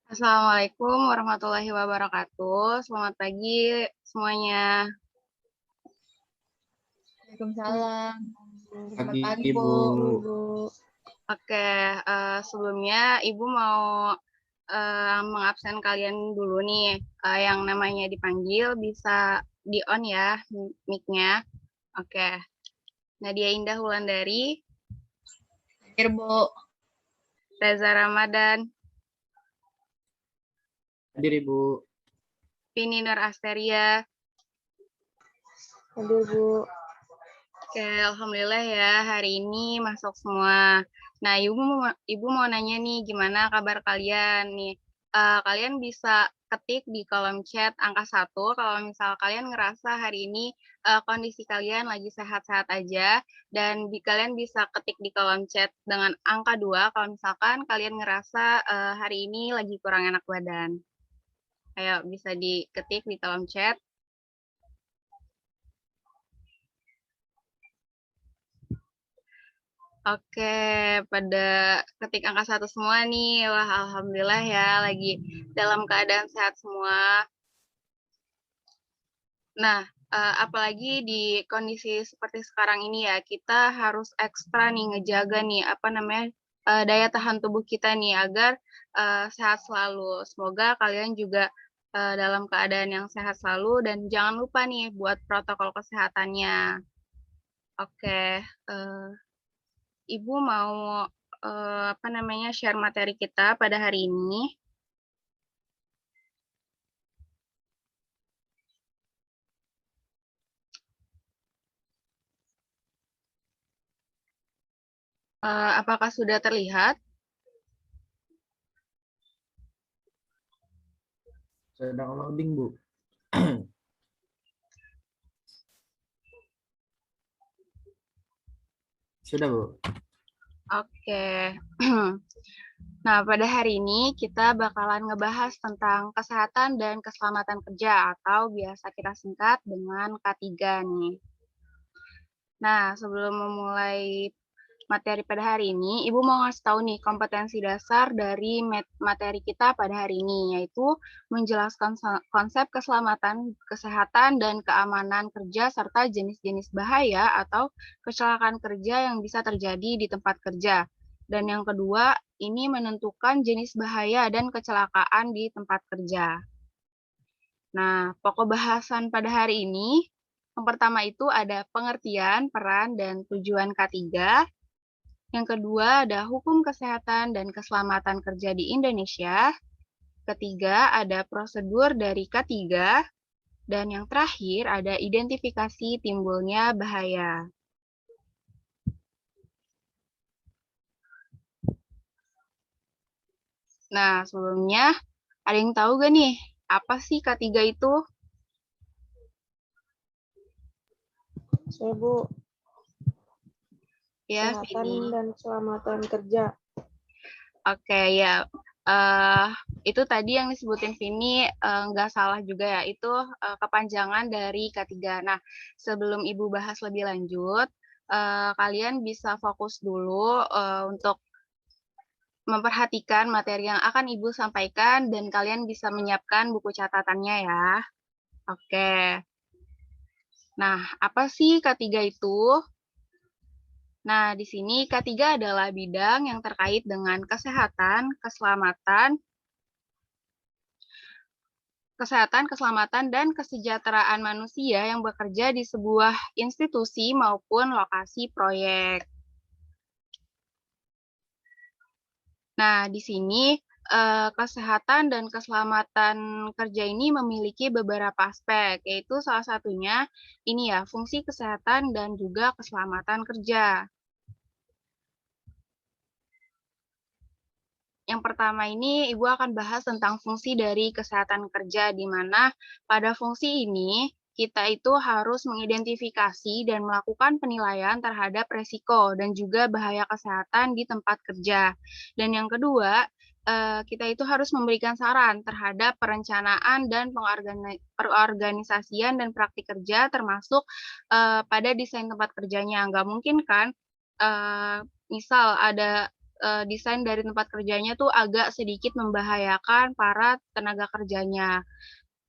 Assalamualaikum warahmatullahi wabarakatuh. Selamat pagi semuanya. Waalaikumsalam. Selamat Pagi pagi, Bu. Ibu. Oke, sebelumnya Ibu mau mengabsen kalian dulu nih. Yang namanya dipanggil bisa di-on ya mic-nya. Oke. Nadia Indah Wulandari, Hadir, Bu. Reza Ramadan, Hadir Ibu. Vini Nur Asteria. Hadir, Bu. Oke, alhamdulillah ya hari ini masuk semua. Nah, Ibu mau nanya nih, gimana kabar kalian nih? Kalian bisa ketik di kolom chat angka 1 kalau misal kalian ngerasa hari ini kondisi kalian lagi sehat-sehat aja, dan kalian bisa ketik di kolom chat dengan angka 2 kalau misalkan kalian ngerasa hari ini lagi kurang enak badan. Ayo, bisa diketik di kolom chat. Oke, pada ketik angka 1 semua nih. Wah, alhamdulillah ya, lagi dalam keadaan sehat semua. Nah, apalagi di kondisi seperti sekarang ini ya, kita harus ekstra nih ngejaga nih, daya tahan tubuh kita nih, agar sehat selalu. Semoga kalian juga dalam keadaan yang sehat selalu, dan jangan lupa nih buat protokol kesehatannya. Oke, Ibu mau share materi kita pada hari ini. Apakah sudah terlihat? Sedang loading Bu. Sudah Bu. Oke. Nah, pada hari ini kita bakalan ngebahas tentang kesehatan dan keselamatan kerja, atau biasa kita singkat dengan K3 nih. Nah, sebelum memulai materi pada hari ini, Ibu mau ngasih tahu nih kompetensi dasar dari materi kita pada hari ini, yaitu menjelaskan konsep keselamatan, kesehatan, dan keamanan kerja, serta jenis-jenis bahaya atau kecelakaan kerja yang bisa terjadi di tempat kerja. Dan yang kedua, ini menentukan jenis bahaya dan kecelakaan di tempat kerja. Nah, pokok bahasan pada hari ini, yang pertama itu ada pengertian, peran, dan tujuan K3. Yang kedua ada hukum kesehatan dan keselamatan kerja di Indonesia. Ketiga ada prosedur dari K3. Dan yang terakhir ada identifikasi timbulnya bahaya. Nah, sebelumnya ada yang tahu gak nih, apa sih K3 itu? Saya Bu, Ya, kesehatan Vini. dan keselamatan kerja. Oke, ya. Itu tadi yang disebutin Vini nggak salah juga ya, itu kepanjangan dari K3. Nah, sebelum Ibu bahas lebih lanjut, kalian bisa fokus dulu untuk memperhatikan materi yang akan Ibu sampaikan, dan kalian bisa menyiapkan buku catatannya ya. Oke. Nah, apa sih K3 itu? Nah, di sini K3 adalah bidang yang terkait dengan kesehatan, keselamatan, dan kesejahteraan manusia yang bekerja di sebuah institusi maupun lokasi proyek. Nah, di sini kesehatan dan keselamatan kerja ini memiliki beberapa aspek, yaitu salah satunya ini ya, fungsi kesehatan dan juga keselamatan kerja. Yang pertama ini, Ibu akan bahas tentang fungsi dari kesehatan kerja, di mana pada fungsi ini kita itu harus mengidentifikasi dan melakukan penilaian terhadap resiko dan juga bahaya kesehatan di tempat kerja. Dan yang kedua, kita itu harus memberikan saran terhadap perencanaan dan perorganisasian dan praktik kerja, termasuk pada desain tempat kerjanya. Nggak mungkin kan, misal ada desain dari tempat kerjanya tuh agak sedikit membahayakan para tenaga kerjanya.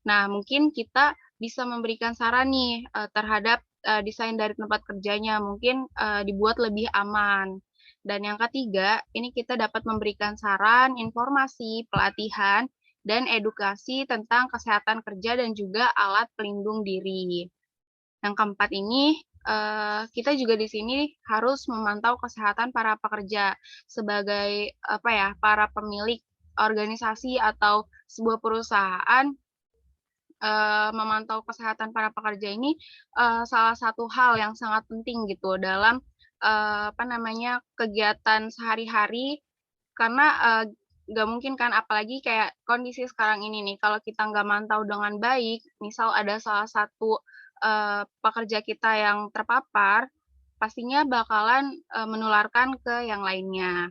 Nah, mungkin kita bisa memberikan saran nih terhadap desain dari tempat kerjanya, mungkin dibuat lebih aman. Dan yang ketiga, ini kita dapat memberikan saran, informasi, pelatihan, dan edukasi tentang kesehatan kerja dan juga alat pelindung diri. Yang keempat ini, kita juga di sini harus memantau kesehatan para pekerja sebagai para pemilik organisasi atau sebuah perusahaan. Memantau kesehatan para pekerja ini salah satu hal yang sangat penting gitu dalam kegiatan sehari-hari, karena nggak mungkin kan, apalagi kayak kondisi sekarang ini nih, kalau kita nggak mantau dengan baik, misal ada salah satu pekerja kita yang terpapar, pastinya bakalan menularkan ke yang lainnya.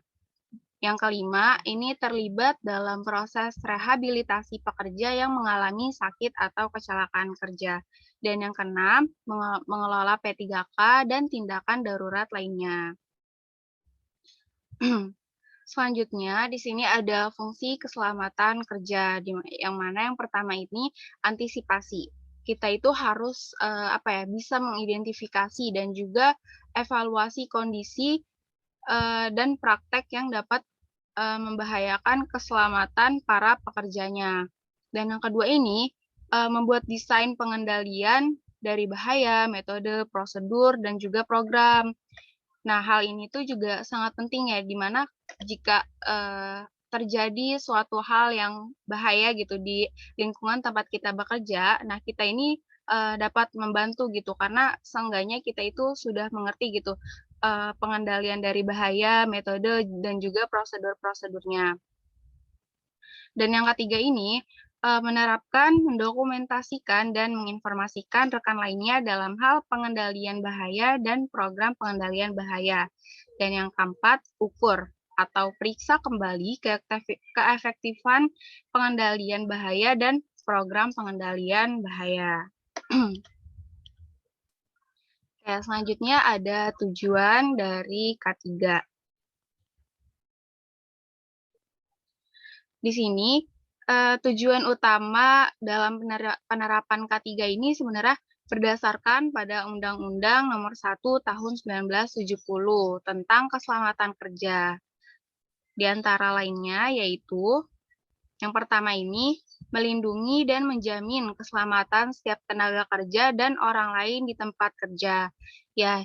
Yang kelima, ini terlibat dalam proses rehabilitasi pekerja yang mengalami sakit atau kecelakaan kerja. Dan yang keenam, mengelola P3K dan tindakan darurat lainnya. Selanjutnya, di sini ada fungsi keselamatan kerja, yang mana yang pertama ini antisipasi. Kita itu harus bisa mengidentifikasi dan juga evaluasi kondisi dan praktek yang dapat membahayakan keselamatan para pekerjanya. Dan yang kedua ini, membuat desain pengendalian dari bahaya, metode, prosedur, dan juga program. Nah, hal ini tuh juga sangat penting ya, di mana jika terjadi suatu hal yang bahaya gitu di lingkungan tempat kita bekerja, nah kita ini dapat membantu gitu, karena seenggaknya kita itu sudah mengerti gitu pengendalian dari bahaya, metode, dan juga prosedur-prosedurnya. Dan yang ketiga ini, menerapkan, mendokumentasikan, dan menginformasikan rekan lainnya dalam hal pengendalian bahaya dan program pengendalian bahaya. Dan yang keempat, ukur atau periksa kembali keefektifan pengendalian bahaya dan program pengendalian bahaya. Oke, selanjutnya ada tujuan dari K3. Di sini, tujuan utama dalam penerapan K3 ini sebenarnya berdasarkan pada Undang-Undang Nomor 1 Tahun 1970 tentang keselamatan kerja. Di antara lainnya yaitu, yang pertama ini, melindungi dan menjamin keselamatan setiap tenaga kerja dan orang lain di tempat kerja. Ya,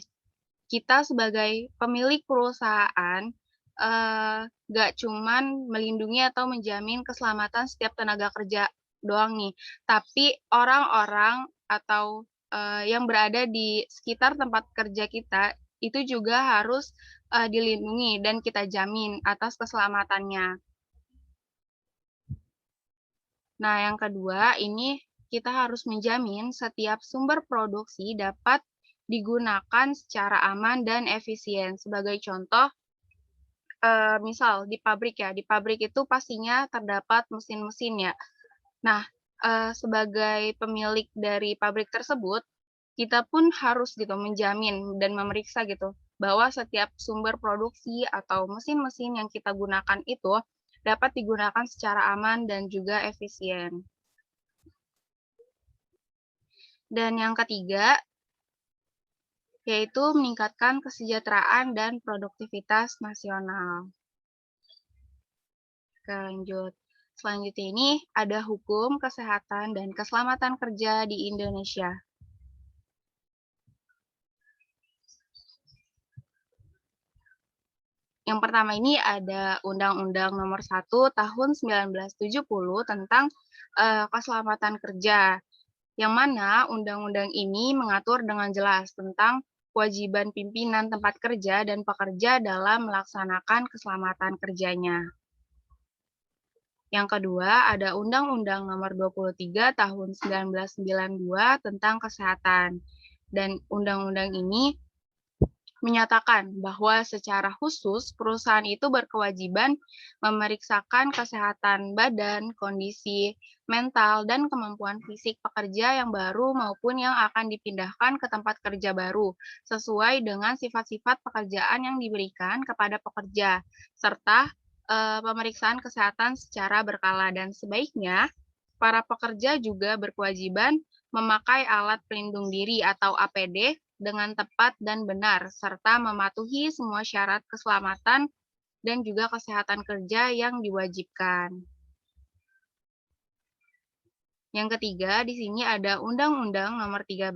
kita sebagai pemilik perusahaan nggak cuman melindungi atau menjamin keselamatan setiap tenaga kerja doang nih, tapi orang-orang atau yang berada di sekitar tempat kerja kita itu juga harus dilindungi dan kita jamin atas keselamatannya. Nah, yang kedua ini kita harus menjamin setiap sumber produksi dapat digunakan secara aman dan efisien. Sebagai contoh, misal di pabrik ya, di pabrik itu pastinya terdapat mesin-mesin ya. Nah, sebagai pemilik dari pabrik tersebut, kita pun harus gitu menjamin dan memeriksa gitu bahwa setiap sumber produksi atau mesin-mesin yang kita gunakan itu dapat digunakan secara aman dan juga efisien. Dan yang ketiga, yaitu meningkatkan kesejahteraan dan produktivitas nasional. Oke, lanjut. Selanjutnya ini ada hukum kesehatan dan keselamatan kerja di Indonesia. Yang pertama ini ada Undang-Undang Nomor 1 Tahun 1970 tentang keselamatan kerja, yang mana undang-undang ini mengatur dengan jelas tentang kewajiban pimpinan tempat kerja dan pekerja dalam melaksanakan keselamatan kerjanya. Yang kedua, ada Undang-Undang Nomor 23 Tahun 1992 tentang kesehatan. Dan undang-undang ini menyatakan bahwa secara khusus perusahaan itu berkewajiban memeriksakan kesehatan badan, kondisi mental, dan kemampuan fisik pekerja yang baru maupun yang akan dipindahkan ke tempat kerja baru, sesuai dengan sifat-sifat pekerjaan yang diberikan kepada pekerja, serta pemeriksaan kesehatan secara berkala. Dan sebaiknya para pekerja juga berkewajiban memakai alat pelindung diri atau APD dengan tepat dan benar, serta mematuhi semua syarat keselamatan dan juga kesehatan kerja yang diwajibkan. Yang ketiga, di sini ada Undang-Undang Nomor 13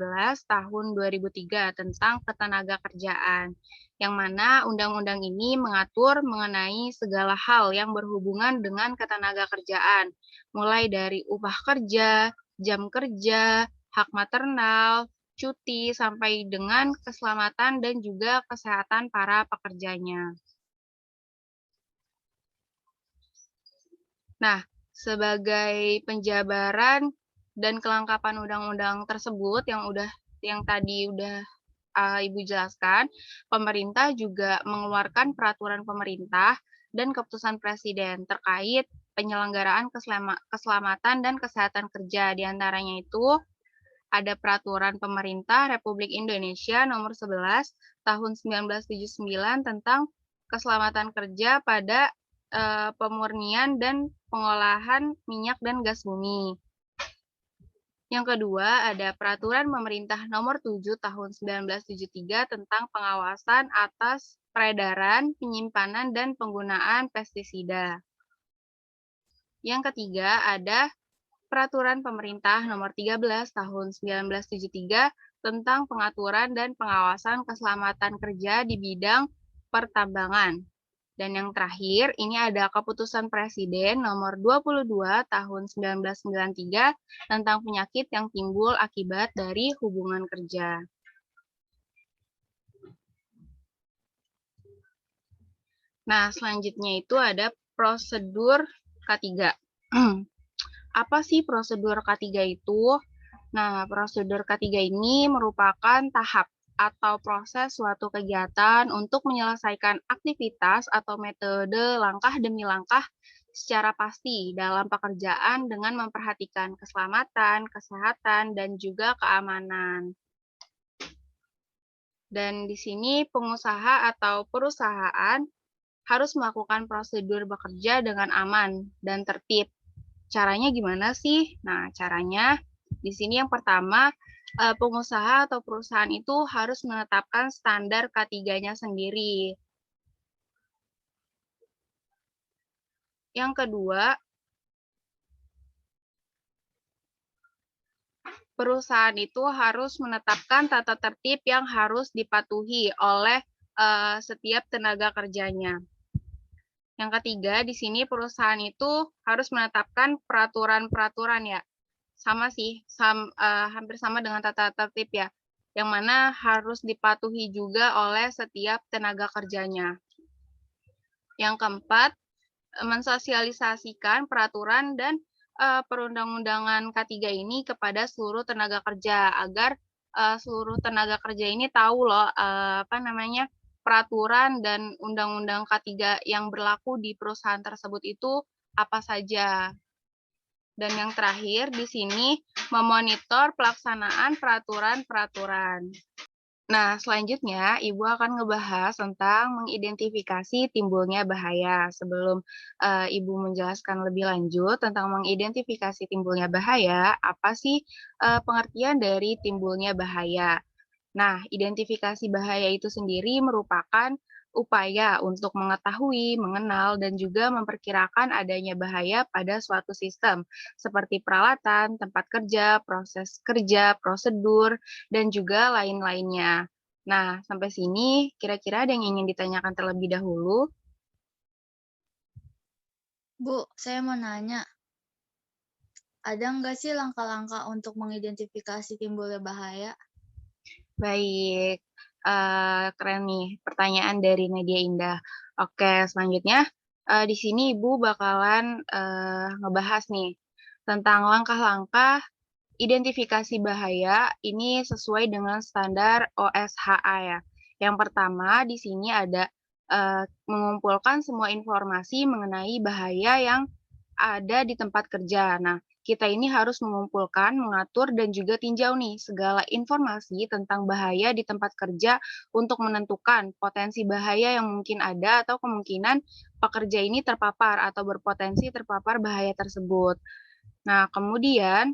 Tahun 2003 tentang Ketenagakerjaan, yang mana undang-undang ini mengatur mengenai segala hal yang berhubungan dengan ketenagakerjaan, mulai dari upah kerja, jam kerja, hak maternal, cuti, sampai dengan keselamatan dan juga kesehatan para pekerjanya. Nah, sebagai penjabaran dan kelengkapan undang-undang tersebut yang tadi udah Ibu jelaskan, pemerintah juga mengeluarkan peraturan pemerintah dan keputusan presiden terkait penyelenggaraan keselamatan dan kesehatan kerja. Di antaranya itu ada peraturan pemerintah Republik Indonesia nomor 11 tahun 1979 tentang keselamatan kerja pada pemurnian dan pengolahan minyak dan gas bumi. Yang kedua, ada peraturan pemerintah nomor 7 tahun 1973 tentang pengawasan atas peredaran, penyimpanan, dan penggunaan pestisida. Yang ketiga, ada peraturan pemerintah nomor 13 tahun 1973 tentang pengaturan dan pengawasan keselamatan kerja di bidang pertambangan. Dan yang terakhir, ini ada keputusan Presiden nomor 22 tahun 1993 tentang penyakit yang timbul akibat dari hubungan kerja. Nah, selanjutnya itu ada prosedur K3. Apa sih prosedur K3 itu? Nah, prosedur K3 ini merupakan tahap atau proses suatu kegiatan untuk menyelesaikan aktivitas atau metode langkah demi langkah secara pasti dalam pekerjaan dengan memperhatikan keselamatan, kesehatan, dan juga keamanan. Dan di sini pengusaha atau perusahaan harus melakukan prosedur bekerja dengan aman dan tertib. Caranya gimana sih? Nah, caranya di sini yang pertama, pengusaha atau perusahaan itu harus menetapkan standar K3-nya sendiri. Yang kedua, perusahaan itu harus menetapkan tata tertib yang harus dipatuhi oleh setiap tenaga kerjanya. Yang ketiga, di sini perusahaan itu harus menetapkan peraturan-peraturan ya. Sama sih, hampir sama dengan tata tertib ya, yang mana harus dipatuhi juga oleh setiap tenaga kerjanya. Yang keempat, mensosialisasikan peraturan dan perundang-undangan K3 ini kepada seluruh tenaga kerja agar seluruh tenaga kerja ini tahu loh peraturan dan undang-undang K3 yang berlaku di perusahaan tersebut itu apa saja. Dan yang terakhir di sini memonitor pelaksanaan peraturan-peraturan. Nah, selanjutnya Ibu akan ngebahas tentang mengidentifikasi timbulnya bahaya. Sebelum Ibu menjelaskan lebih lanjut tentang mengidentifikasi timbulnya bahaya, apa sih pengertian dari timbulnya bahaya? Nah, identifikasi bahaya itu sendiri merupakan upaya untuk mengetahui, mengenal, dan juga memperkirakan adanya bahaya pada suatu sistem, seperti peralatan, tempat kerja, proses kerja, prosedur, dan juga lain-lainnya. Nah, sampai sini kira-kira ada yang ingin ditanyakan terlebih dahulu? Bu, saya mau nanya, ada nggak sih langkah-langkah untuk mengidentifikasi timbulnya bahaya? Baik, keren nih pertanyaan dari Nadia Indah. Oke, selanjutnya di sini Ibu bakalan ngebahas nih tentang langkah-langkah identifikasi bahaya ini sesuai dengan standar OSHA ya, Yang pertama di sini ada mengumpulkan semua informasi mengenai bahaya yang ada di tempat kerja. Nah, kita ini harus mengumpulkan, mengatur, dan juga tinjau nih segala informasi tentang bahaya di tempat kerja untuk menentukan potensi bahaya yang mungkin ada atau kemungkinan pekerja ini terpapar atau berpotensi terpapar bahaya tersebut. Nah, kemudian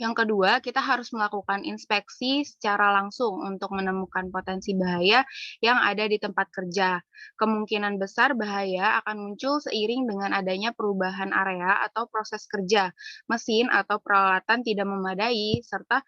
yang kedua, kita harus melakukan inspeksi secara langsung untuk menemukan potensi bahaya yang ada di tempat kerja. Kemungkinan besar bahaya akan muncul seiring dengan adanya perubahan area atau proses kerja, mesin atau peralatan tidak memadai, serta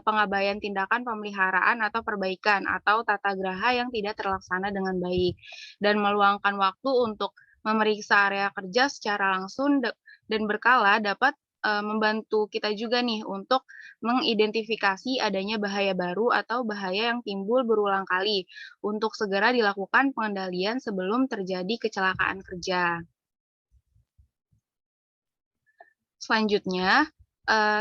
pengabaian tindakan pemeliharaan atau perbaikan atau tata graha yang tidak terlaksana dengan baik. Dan meluangkan waktu untuk memeriksa area kerja secara langsung dan berkala dapat membantu kita juga nih untuk mengidentifikasi adanya bahaya baru atau bahaya yang timbul berulang kali untuk segera dilakukan pengendalian sebelum terjadi kecelakaan kerja. Selanjutnya,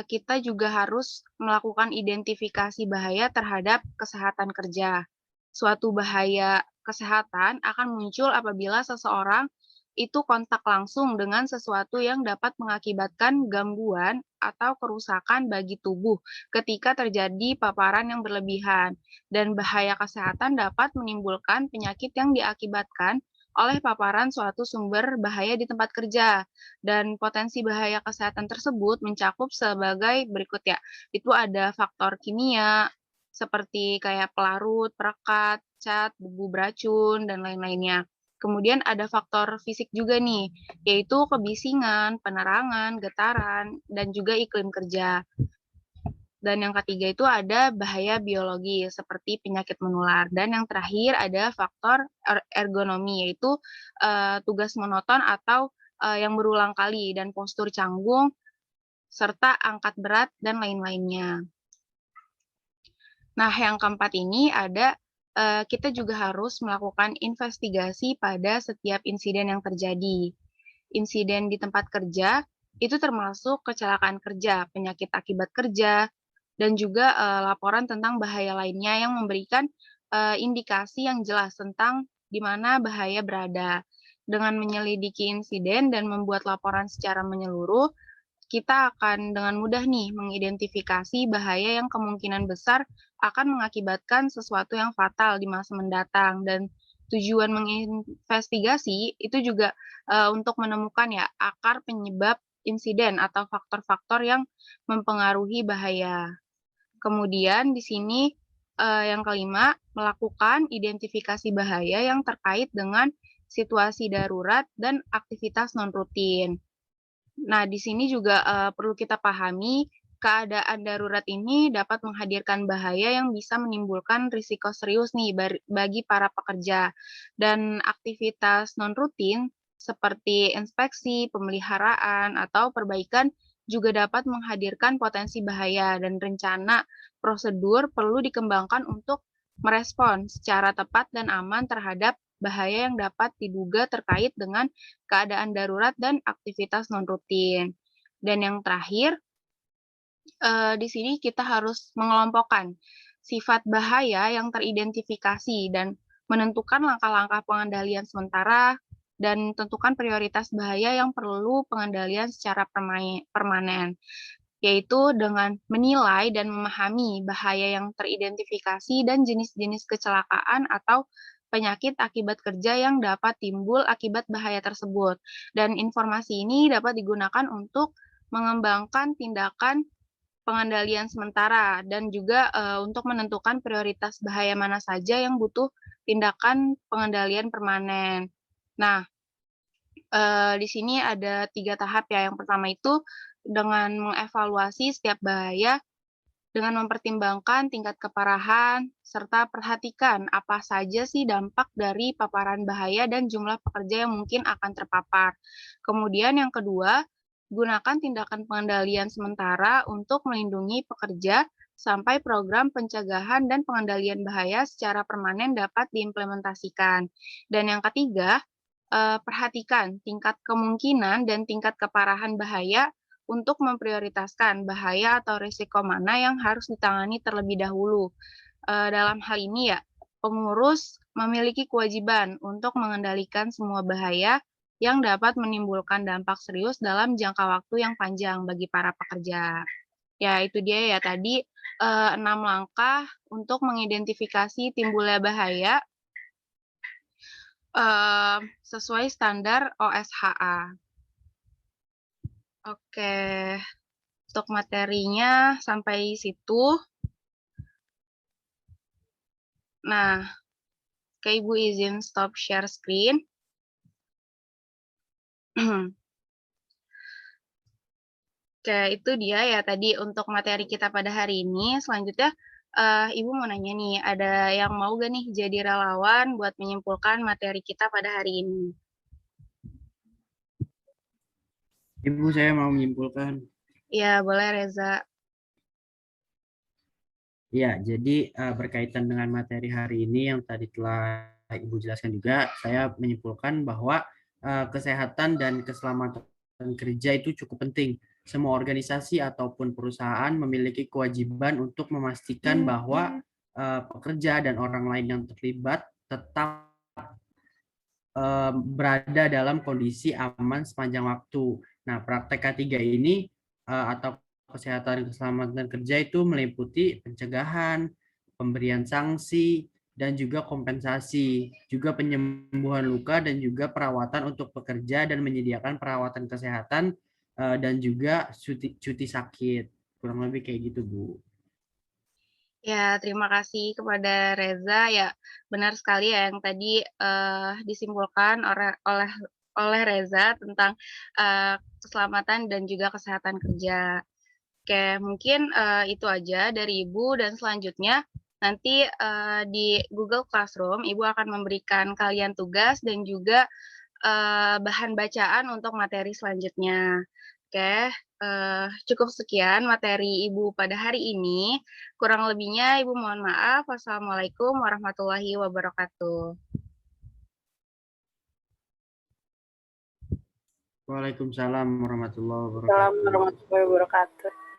kita juga harus melakukan identifikasi bahaya terhadap kesehatan kerja. Suatu bahaya kesehatan akan muncul apabila seseorang itu kontak langsung dengan sesuatu yang dapat mengakibatkan gangguan atau kerusakan bagi tubuh ketika terjadi paparan yang berlebihan. Dan bahaya kesehatan dapat menimbulkan penyakit yang diakibatkan oleh paparan suatu sumber bahaya di tempat kerja. Dan potensi bahaya kesehatan tersebut mencakup sebagai berikut ya. Itu ada faktor kimia, seperti kayak pelarut, perekat, cat, debu beracun, dan lain-lainnya. Kemudian ada faktor fisik juga nih, yaitu kebisingan, penerangan, getaran, dan juga iklim kerja. Dan yang ketiga itu ada bahaya biologi seperti penyakit menular. Dan yang terakhir ada faktor ergonomi, yaitu tugas monoton atau yang berulang kali dan postur canggung serta angkat berat dan lain-lainnya. Nah, yang keempat ini ada kita juga harus melakukan investigasi pada setiap insiden yang terjadi. Insiden di tempat kerja itu termasuk kecelakaan kerja, penyakit akibat kerja, dan juga laporan tentang bahaya lainnya yang memberikan indikasi yang jelas tentang di mana bahaya berada. Dengan menyelidiki insiden dan membuat laporan secara menyeluruh, kita akan dengan mudah nih mengidentifikasi bahaya yang kemungkinan besar akan mengakibatkan sesuatu yang fatal di masa mendatang. Dan tujuan menginvestigasi itu juga untuk menemukan ya akar penyebab insiden atau faktor-faktor yang mempengaruhi bahaya. Kemudian di sini yang kelima, melakukan identifikasi bahaya yang terkait dengan situasi darurat dan aktivitas non-rutin. Nah, di sini juga perlu kita pahami, keadaan darurat ini dapat menghadirkan bahaya yang bisa menimbulkan risiko serius nih bagi para pekerja. Dan aktivitas non-rutin seperti inspeksi, pemeliharaan, atau perbaikan juga dapat menghadirkan potensi bahaya dan rencana prosedur perlu dikembangkan untuk merespon secara tepat dan aman terhadap bahaya yang dapat diduga terkait dengan keadaan darurat dan aktivitas non-rutin. Dan yang terakhir, di sini kita harus mengelompokkan sifat bahaya yang teridentifikasi dan menentukan langkah-langkah pengendalian sementara dan tentukan prioritas bahaya yang perlu pengendalian secara permanen, yaitu dengan menilai dan memahami bahaya yang teridentifikasi dan jenis-jenis kecelakaan atau penyakit akibat kerja yang dapat timbul akibat bahaya tersebut. Dan informasi ini dapat digunakan untuk mengembangkan tindakan pengendalian sementara dan juga untuk menentukan prioritas bahaya mana saja yang butuh tindakan pengendalian permanen. Nah, di sini ada 3 tahap ya. Yang pertama itu dengan mengevaluasi setiap bahaya dengan mempertimbangkan tingkat keparahan, serta perhatikan apa saja sih dampak dari paparan bahaya dan jumlah pekerja yang mungkin akan terpapar. Kemudian yang kedua, gunakan tindakan pengendalian sementara untuk melindungi pekerja sampai program pencegahan dan pengendalian bahaya secara permanen dapat diimplementasikan. Dan yang ketiga, perhatikan tingkat kemungkinan dan tingkat keparahan bahaya untuk memprioritaskan bahaya atau risiko mana yang harus ditangani terlebih dahulu. Dalam hal ini ya, pengurus memiliki kewajiban untuk mengendalikan semua bahaya yang dapat menimbulkan dampak serius dalam jangka waktu yang panjang bagi para pekerja. Ya, itu dia ya tadi 6 langkah untuk mengidentifikasi timbulnya bahaya sesuai standar OSHA. Oke, untuk materinya sampai situ. Nah, Ibu izin stop share screen. Oke, itu dia ya tadi untuk materi kita pada hari ini. Selanjutnya, Ibu mau nanya nih, ada yang mau gak nih jadi relawan buat menyimpulkan materi kita pada hari ini? Ibu, saya mau menyimpulkan. Ya, boleh Reza. Ya, jadi berkaitan dengan materi hari ini yang tadi telah Ibu jelaskan juga, saya menyimpulkan bahwa kesehatan dan keselamatan kerja itu cukup penting. Semua organisasi ataupun perusahaan memiliki kewajiban untuk memastikan bahwa pekerja dan orang lain yang terlibat tetap berada dalam kondisi aman sepanjang waktu. Nah, praktek K3 ini atau kesehatan dan keselamatan kerja itu meliputi pencegahan, pemberian sanksi, dan juga kompensasi, juga penyembuhan luka dan juga perawatan untuk pekerja dan menyediakan perawatan kesehatan dan juga cuti sakit. Kurang lebih kayak gitu, Bu. Ya, terima kasih kepada Reza. Ya, benar sekali ya yang tadi disimpulkan oleh Reza tentang keselamatan dan juga kesehatan kerja. Oke, mungkin itu aja dari Ibu dan selanjutnya nanti di Google Classroom Ibu akan memberikan kalian tugas dan juga bahan bacaan untuk materi selanjutnya. Oke, cukup sekian materi Ibu pada hari ini. Kurang lebihnya Ibu mohon maaf. Wassalamualaikum warahmatullahi wabarakatuh. Waalaikumsalam warahmatullahi wabarakatuh. Assalamualaikum warahmatullahi wabarakatuh.